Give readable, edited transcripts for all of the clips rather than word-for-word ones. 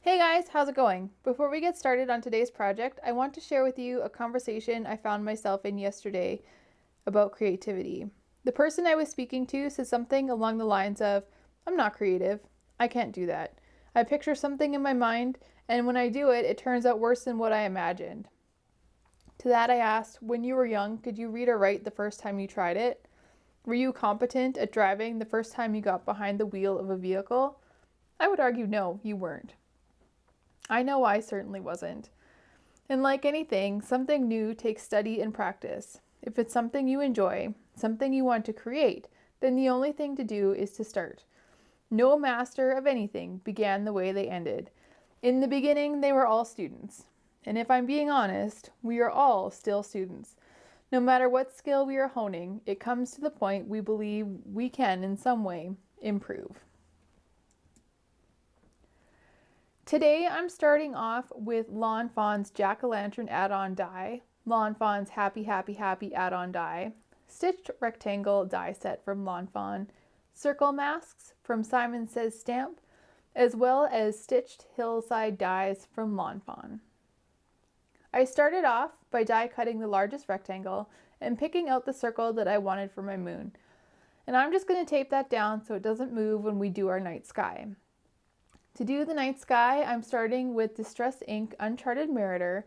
Hey guys, how's it going? Before we get started on today's project, I want to share with you a conversation I found myself in yesterday about creativity. The person I was speaking to said something along the lines of, I'm not creative. I can't do that. I picture something in my mind, and when I do it, it turns out worse than what I imagined. To that, I asked, when you were young, could you read or write the first time you tried it? Were you competent at driving the first time you got behind the wheel of a vehicle? I would argue no, you weren't. I know I certainly wasn't. And like anything, something new takes study and practice. If it's something you enjoy, something you want to create, then the only thing to do is to start. No master of anything began the way they ended. In the beginning, they were all students. And if I'm being honest, we are all still students. No matter what skill we are honing, it comes to the point we believe we can, in some way, improve. Today I'm starting off with Lawn Fawn's Jack-o'-lantern add-on die, Lawn Fawn's Happy Happy Happy add-on die, stitched rectangle die set from Lawn Fawn, circle masks from Simon Says Stamp, as well as stitched hillside dies from Lawn Fawn. I started off by die cutting the largest rectangle and picking out the circle that I wanted for my moon. And I'm just going to tape that down so it doesn't move when we do our night sky. To do the night sky, I'm starting with Distress Ink Uncharted Marauder,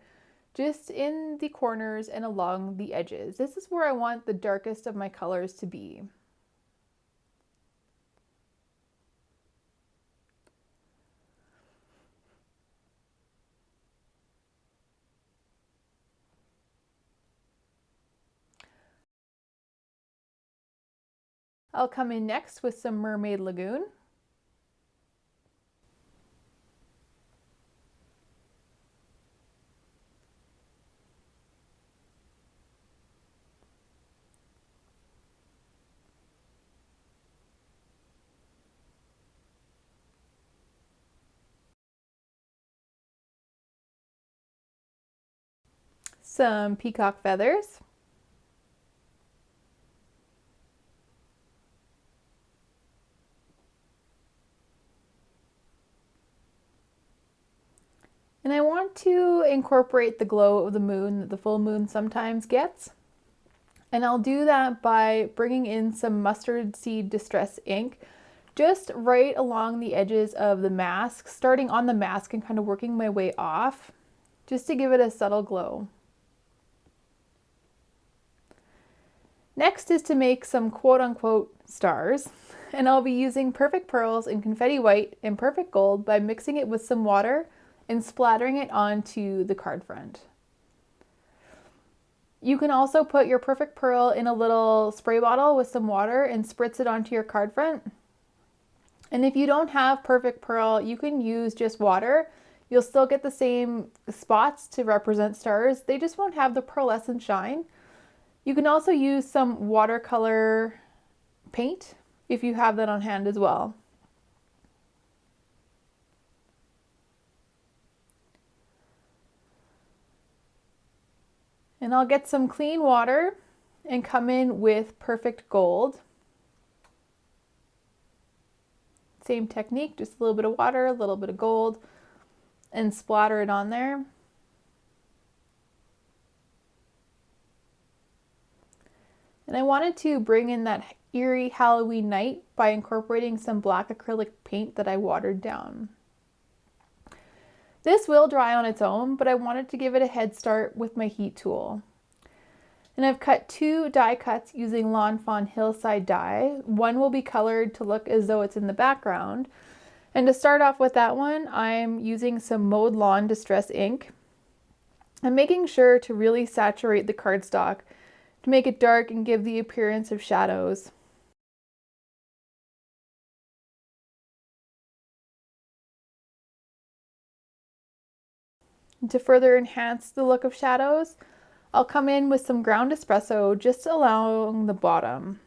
just in the corners and along the edges. This is where I want the darkest of my colors to be. I'll come in next with some Mermaid Lagoon. Some peacock feathers. And I want to incorporate the glow of the moon that the full moon sometimes gets. And I'll do that by bringing in some mustard seed distress ink just right along the edges of the mask, starting on the mask and kind of working my way off, just to give it a subtle glow. Next is to make some quote-unquote stars, and I'll be using Perfect Pearls in Confetti White and Perfect Gold by mixing it with some water and splattering it onto the card front. You can also put your Perfect Pearl in a little spray bottle with some water and spritz it onto your card front. And if you don't have Perfect Pearl, you can use just water. You'll still get the same spots to represent stars. They just won't have the pearlescent shine. You can also use some watercolor paint if you have that on hand as well. And I'll get some clean water and come in with Perfect Gold. Same technique, just a little bit of water, a little bit of gold, and splatter it on there. And I wanted to bring in that eerie Halloween night by incorporating some black acrylic paint that I watered down. This will dry on its own, but I wanted to give it a head start with my heat tool. And I've cut 2 die cuts using Lawn Fawn Hillside die. One will be colored to look as though it's in the background. And to start off with that one, I'm using some Mowed Lawn Distress ink. I'm making sure to really saturate the cardstock to make it dark and give the appearance of shadows. To further enhance the look of shadows, I'll come in with some ground espresso just along the bottom.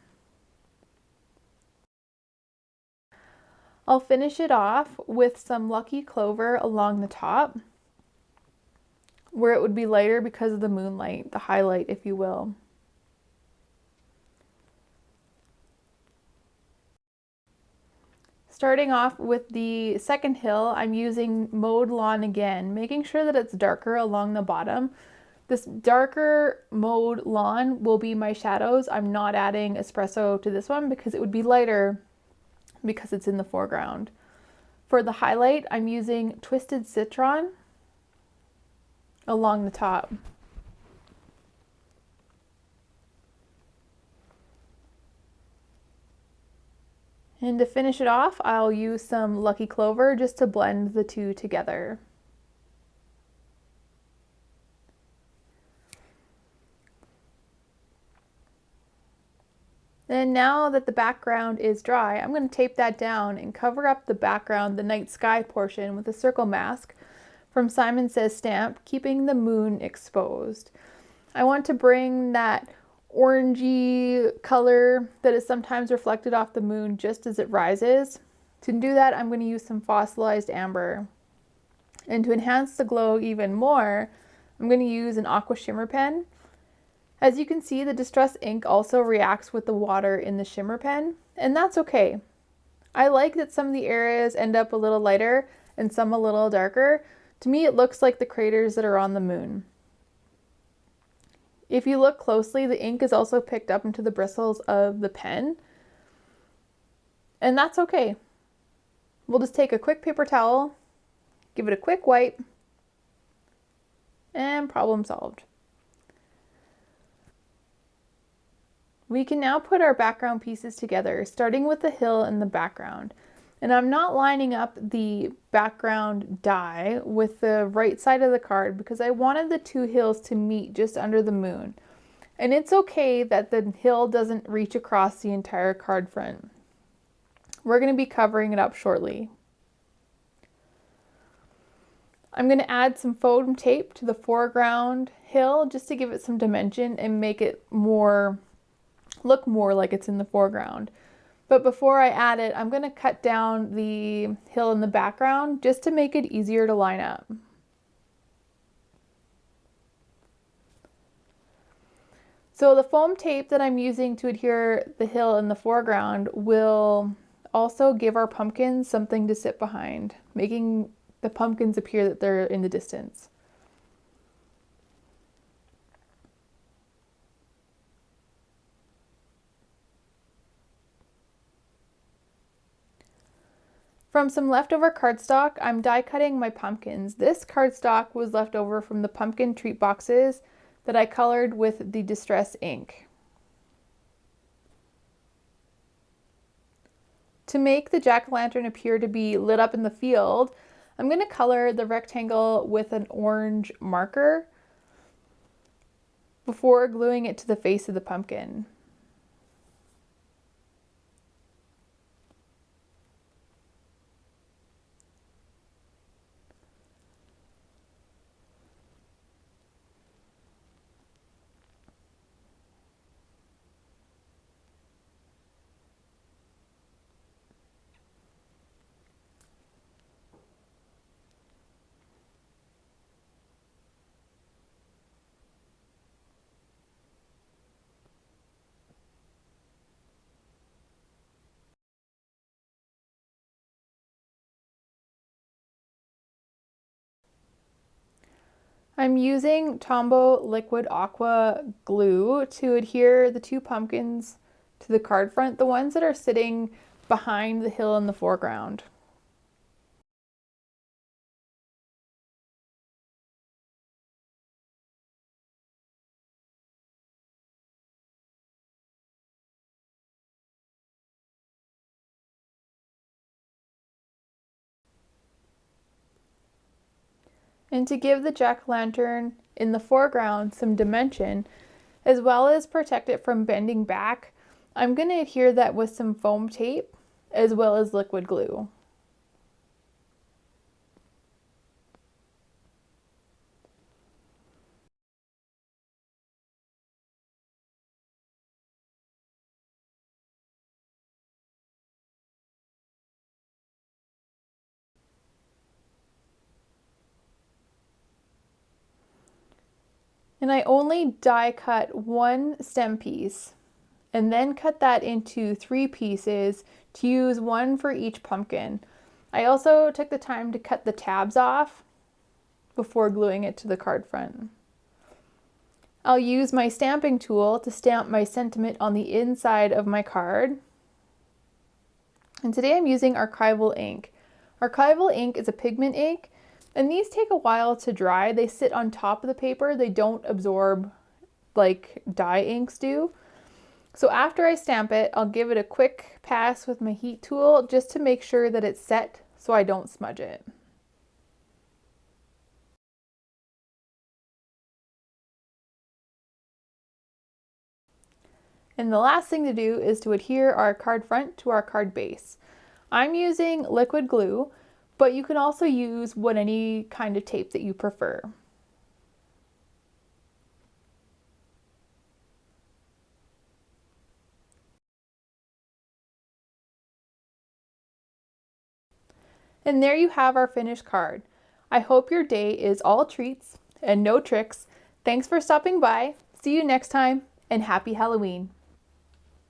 I'll finish it off with some Lucky Clover along the top, where it would be lighter because of the moonlight, the highlight, if you will. Starting off with the second hill, I'm using mowed lawn again, making sure that it's darker along the bottom. This darker mowed lawn will be my shadows. I'm not adding espresso to this one because it would be lighter because it's in the foreground. For the highlight, I'm using Twisted Citron along the top. And to finish it off, I'll use some Lucky Clover just to blend the two together. And now that the background is dry, I'm going to tape that down and cover up the background, the night sky portion, with a circle mask from Simon Says Stamp, keeping the moon exposed. I want to bring that orangey color that is sometimes reflected off the moon just as it rises. To do that, I'm going to use some fossilized amber. And to enhance the glow even more, I'm going to use an aqua shimmer pen. As you can see, the distress ink also reacts with the water in the shimmer pen, and that's okay. I like that some of the areas end up a little lighter and some a little darker. To me, it looks like the craters that are on the moon. If you look closely, the ink is also picked up into the bristles of the pen, and that's okay. We'll just take a quick paper towel, give it a quick wipe, and problem solved. We can now put our background pieces together, starting with the hill in the background. And I'm not lining up the background die with the right side of the card because I wanted the two hills to meet just under the moon. And it's okay that the hill doesn't reach across the entire card front. We're going to be covering it up shortly. I'm going to add some foam tape to the foreground hill just to give it some dimension and make it look more like it's in the foreground. But before I add it, I'm going to cut down the hill in the background just to make it easier to line up. So the foam tape that I'm using to adhere the hill in the foreground will also give our pumpkins something to sit behind, making the pumpkins appear that they're in the distance. From some leftover cardstock, I'm die cutting my pumpkins. This cardstock was left over from the pumpkin treat boxes that I colored with the Distress ink. To make the jack-o'-lantern appear to be lit up in the field, I'm going to color the rectangle with an orange marker before gluing it to the face of the pumpkin. I'm using Tombow Liquid Aqua glue to adhere the two pumpkins to the card front, the ones that are sitting behind the hill in the foreground. And to give the jack-o'-lantern in the foreground some dimension, as well as protect it from bending back, I'm going to adhere that with some foam tape as well as liquid glue. And I only die cut one stem piece, and then cut that into 3 pieces to use one for each pumpkin. I also took the time to cut the tabs off before gluing it to the card front. I'll use my stamping tool to stamp my sentiment on the inside of my card. And today I'm using archival ink. Archival ink is a pigment ink, and these take a while to dry. They sit on top of the paper. They don't absorb like dye inks do. So after I stamp it, I'll give it a quick pass with my heat tool just to make sure that it's set so I don't smudge it. And the last thing to do is to adhere our card front to our card base. I'm using liquid glue, but you can also use any kind of tape that you prefer. And there you have our finished card. I hope your day is all treats and no tricks. Thanks for stopping by. See you next time, and happy Halloween.